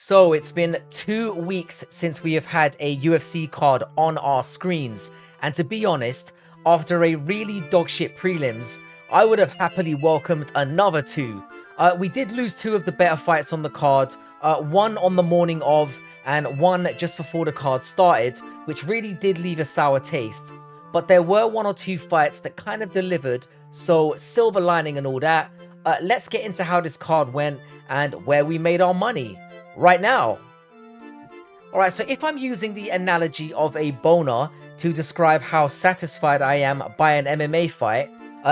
So it's been 2 weeks since we have had a UFC card on our screens, and to be honest, after a really dogshit prelims, I would have happily welcomed another two. We did lose two of the better fights on the card, one on the morning of, and one just before the card started, which really did leave a sour taste. But there were one or two fights that kind of delivered, so silver lining and all that. Let's get into how this card went and where we made our money right now. Alright, so if I'm using the analogy of a boner to describe how satisfied I am by an MMA fight,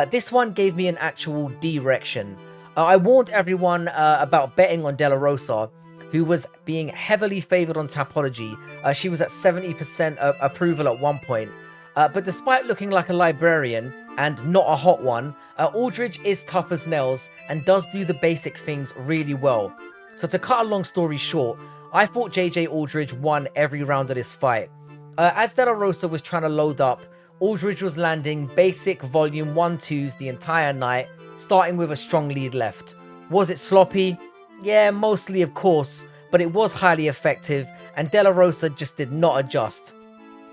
this one gave me an actual direction. I warned everyone about betting on De La Rosa, who was being heavily favored on Tapology. She was at 70% approval at one point. But despite looking like a librarian and not a hot one, Aldrich is tough as nails and does do the basic things really well. So to cut a long story short, I thought JJ Aldrich won every round of this fight. As De La Rosa was trying to load up, Aldrich was landing basic volume 1-2s the entire night, starting with a strong lead left. Was it sloppy? Yeah, mostly of course, but it was highly effective, and De La Rosa just did not adjust.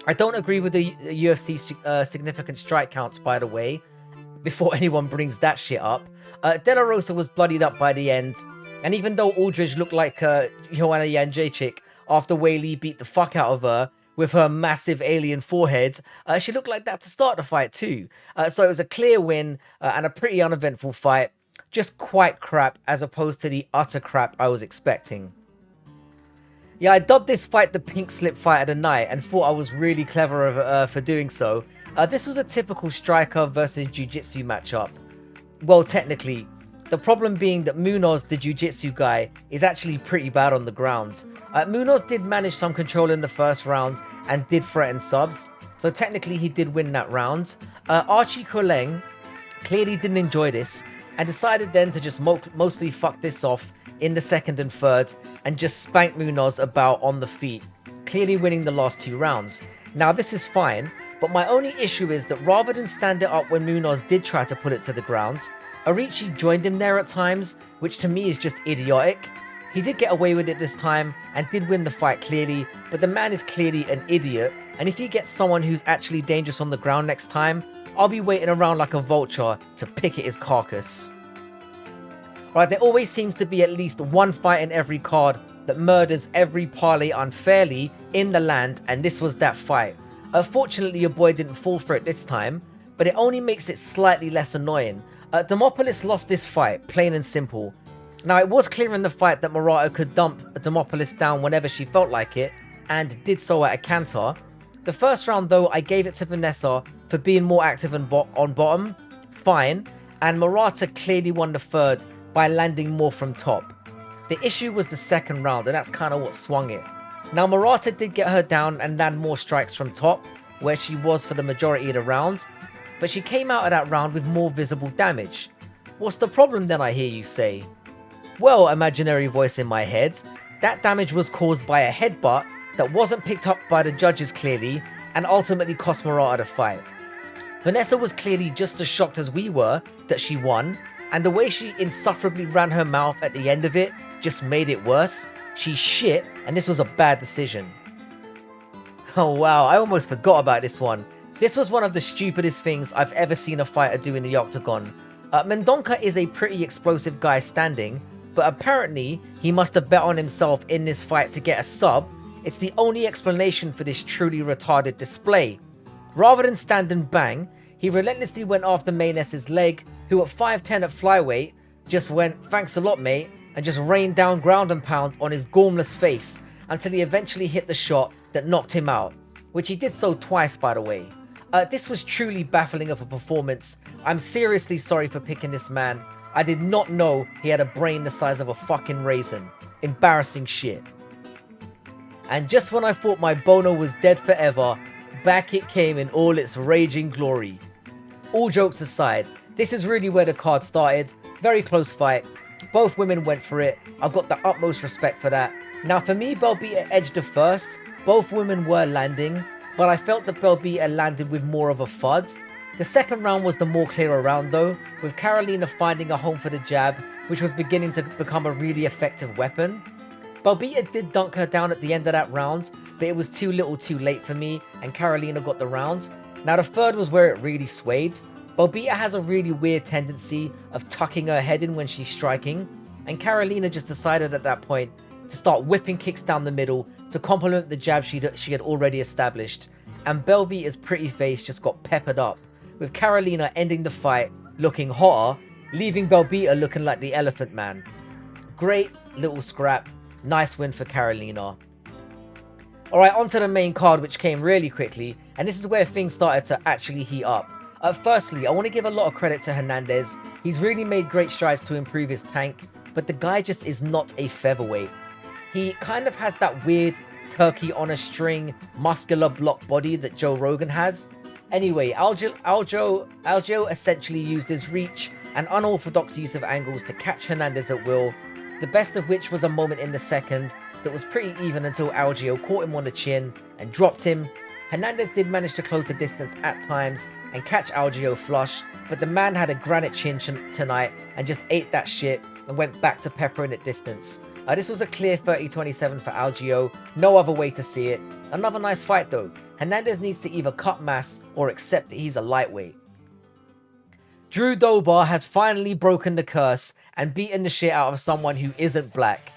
I don't agree with the UFC significant strike counts, by the way, before anyone brings that shit up. De La Rosa was bloodied up by the end, and even though Aldrich looked like Joanna Jędrzejczyk after Weili beat the fuck out of her with her massive alien forehead, she looked like that to start the fight too. So it was a clear win and a pretty uneventful fight. Just quite crap as opposed to the utter crap I was expecting. Yeah, I dubbed this fight the pink slip fight of the night and thought I was really clever for doing so. This was a typical striker versus jiu-jitsu matchup. Well, technically. The problem being that Munoz, the jiu-jitsu guy, is actually pretty bad on the ground. Munoz did manage some control in the first round and did threaten subs, so technically he did win that round. Qileng clearly didn't enjoy this and decided then to just mostly fuck this off in the second and third and just spank Munoz about on the feet, clearly winning the last 2 rounds. Now this is fine, but my only issue is that rather than stand it up when Munoz did try to put it to the ground, Arichi joined him there at times, which to me is just idiotic. He did get away with it this time and did win the fight clearly, but the man is clearly an idiot, and if he gets someone who's actually dangerous on the ground next time, I'll be waiting around like a vulture to pick at his carcass. Right, there always seems to be at least one fight in every card that murders every parlay unfairly in the land, and this was that fight. Fortunately, your boy didn't fall for it this time, but it only makes it slightly less annoying. Demopoulus lost this fight, plain and simple. Now, it was clear in the fight that Murato could dump Demopoulus down whenever she felt like it, and did so at a canter. The first round, though, I gave it to Vanessa for being more active on bottom. Fine. And Murato clearly won the third by landing more from top. The issue was the second round, and that's kind of what swung it. Now, Murato did get her down and land more strikes from top, where she was for the majority of the round, but she came out of that round with more visible damage. What's the problem then, I hear you say? Well, imaginary voice in my head, that damage was caused by a headbutt that wasn't picked up by the judges clearly, and ultimately cost Murato the fight. Vanessa was clearly just as shocked as we were that she won, and the way she insufferably ran her mouth at the end of it just made it worse. She's shit, and this was a bad decision. Oh wow, I almost forgot about this one. This was one of the stupidest things I've ever seen a fighter do in the octagon. Mendonca is a pretty explosive guy standing, but apparently he must have bet on himself in this fight to get a sub. It's the only explanation for this truly retarded display. Rather than stand and bang, he relentlessly went after Maness's leg, who at 5'10 at flyweight just went, "Thanks a lot mate," and just rained down ground and pound on his gormless face until he eventually hit the shot that knocked him out, which he did so twice, by the way. This was truly baffling of a performance. I'm seriously sorry for picking this man. I did not know he had a brain the size of a fucking raisin. Embarrassing shit. And just when I thought my boner was dead forever, back it came in all its raging glory. All jokes aside, this is really where the card started. Very close fight. Both women went for it. I've got the utmost respect for that. Now for me, Belbita edged the first. Both women were landing, but I felt that Belbita landed with more of a thud. The second round was the more clearer round though, with Karolina finding a home for the jab, which was beginning to become a really effective weapon. Belbita did dunk her down at the end of that round, but it was too little too late for me, and Karolina got the round. Now the third was where it really swayed. Belbita has a really weird tendency of tucking her head in when she's striking, and Karolina just decided at that point to start whipping kicks down the middle to complement the jab she had already established, and Belbita's pretty face just got peppered up, with Karolina ending the fight looking hotter, leaving Belbita looking like the Elephant Man. Great little scrap, nice win for Karolina. Alright, on to the main card, which came really quickly, and this is where things started to actually heat up. Firstly, I want to give a lot of credit to Hernandez. He's really made great strides to improve his tank, but the guy just is not a featherweight. He kind of has that weird turkey on a string, muscular block body that Joe Rogan has. Anyway, Algeo essentially used his reach and unorthodox use of angles to catch Hernandez at will, the best of which was a moment in the second that was pretty even until Algeo caught him on the chin and dropped him. Hernandez did manage to close the distance at times and catch Algeo flush, but the man had a granite chin tonight and just ate that shit and went back to peppering at distance. This was a clear 30-27 for Algeo, no other way to see it. Another nice fight though. Hernandez needs to either cut mass or accept that he's a lightweight. Drew Dober has finally broken the curse and beaten the shit out of someone who isn't black.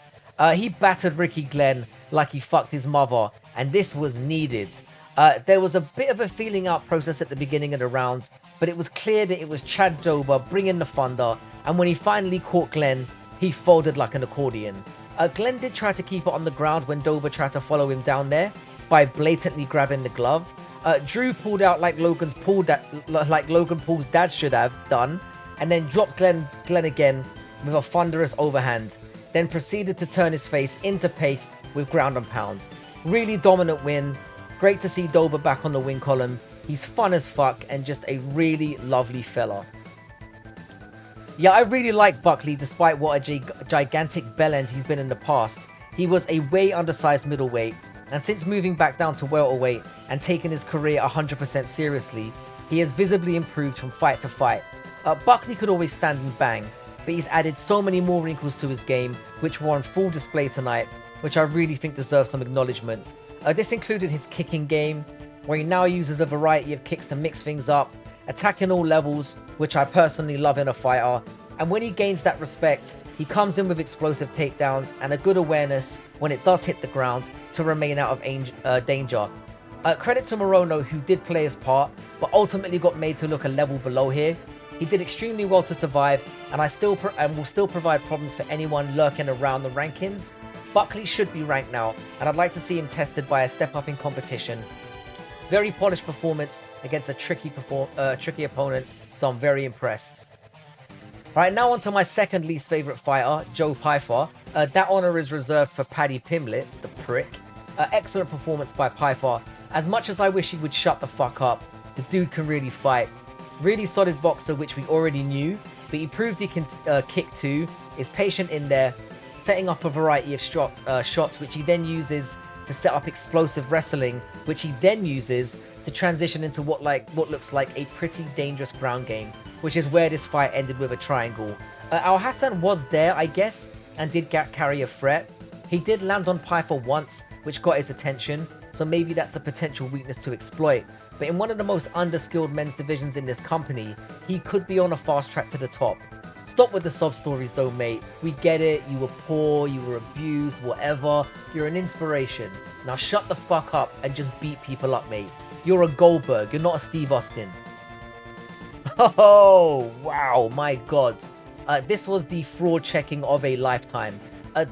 He battered Ricky Glenn like he fucked his mother, and this was needed. There was a bit of a feeling out process at the beginning of the round, but it was clear that it was Chad Dober bringing the thunder, and when he finally caught Glenn, he folded like an accordion. Glenn did try to keep it on the ground when Dober tried to follow him down there by blatantly grabbing the glove. Drew pulled out like Logan Paul's dad should have done, and then dropped Glenn again with a thunderous overhand, then proceeded to turn his face into paste with ground and pound. Really dominant win. Great to see Dober back on the win column. He's fun as fuck and just a really lovely fella. Yeah, I really like Buckley despite what a gigantic bellend he's been in the past. He was a way undersized middleweight, and since moving back down to welterweight and taking his career 100% seriously, he has visibly improved from fight to fight. Buckley could always stand and bang, but he's added so many more wrinkles to his game, which were on full display tonight, which I really think deserves some acknowledgement. This included his kicking game, where he now uses a variety of kicks to mix things up, attacking all levels, which I personally love in a fighter, and when he gains that respect, he comes in with explosive takedowns and a good awareness when it does hit the ground to remain out of danger. Credit to Morono, who did play his part, but ultimately got made to look a level below here. He did extremely well to survive, and will still provide problems for anyone lurking around the rankings. Buckley should be ranked now, and I'd like to see him tested by a step up in competition. Very polished performance against a tricky opponent, so I'm very impressed. Right, now on to my second least favourite fighter, Joe Pyfer. That honour is reserved for Paddy Pimblett, the prick. Excellent performance by Pyfer. As much as I wish he would shut the fuck up, the dude can really fight. Really solid boxer, which we already knew, but he proved he can kick too, is patient in there, setting up a variety of shots, which he then uses to set up explosive wrestling, which he then uses to transition into what looks like a pretty dangerous ground game, which is where this fight ended with a triangle. Alhassan was there, I guess, and did carry a threat. He did land on Pyfer once, which got his attention, so maybe that's a potential weakness to exploit. But in one of the most underskilled men's divisions in this company, he could be on a fast track to the top. Stop with the sob stories though, mate. We get it, you were poor, you were abused, whatever. You're an inspiration. Now shut the fuck up and just beat people up, mate. You're a Goldberg, you're not a Steve Austin. Oh, wow, my god. This was the fraud checking of a lifetime.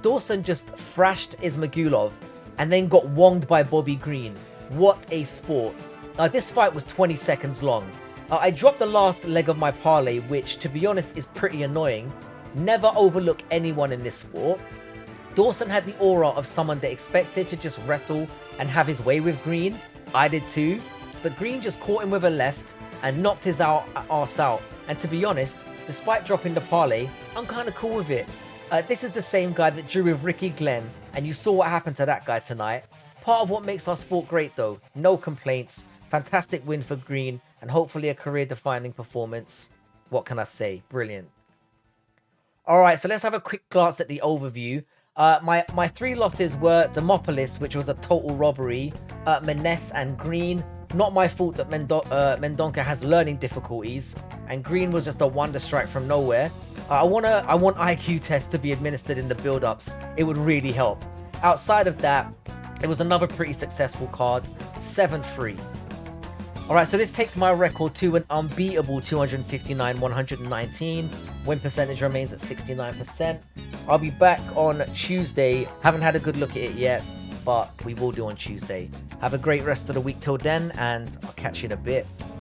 Dawson just thrashed Ismagulov and then got wonged by Bobby Green. What a sport. This fight was 20 seconds long. I dropped the last leg of my parlay, which, to be honest, is pretty annoying. Never overlook anyone in this sport. Dawson had the aura of someone that expected to just wrestle and have his way with Green. I did too. But Green just caught him with a left and knocked his arse out. And to be honest, despite dropping the parlay, I'm kind of cool with it. This is the same guy that drew with Ricky Glenn, and you saw what happened to that guy tonight. Part of what makes our sport great though. No complaints. Fantastic win for Green, and hopefully a career-defining performance. What can I say? Brilliant. Alright, so let's have a quick glance at the overview. My three losses were Demopoulus, which was a total robbery, Maness and Green. Not my fault that Mendonca has learning difficulties, and Green was just a wonder strike from nowhere. I want IQ tests to be administered in the build-ups. It would really help. Outside of that, it was another pretty successful card, 7-3. Alright, so this takes my record to an unbeatable 259-119. Win percentage remains at 69%. I'll be back on Tuesday. Haven't had a good look at it yet, but we will do on Tuesday. Have a great rest of the week till then, and I'll catch you in a bit.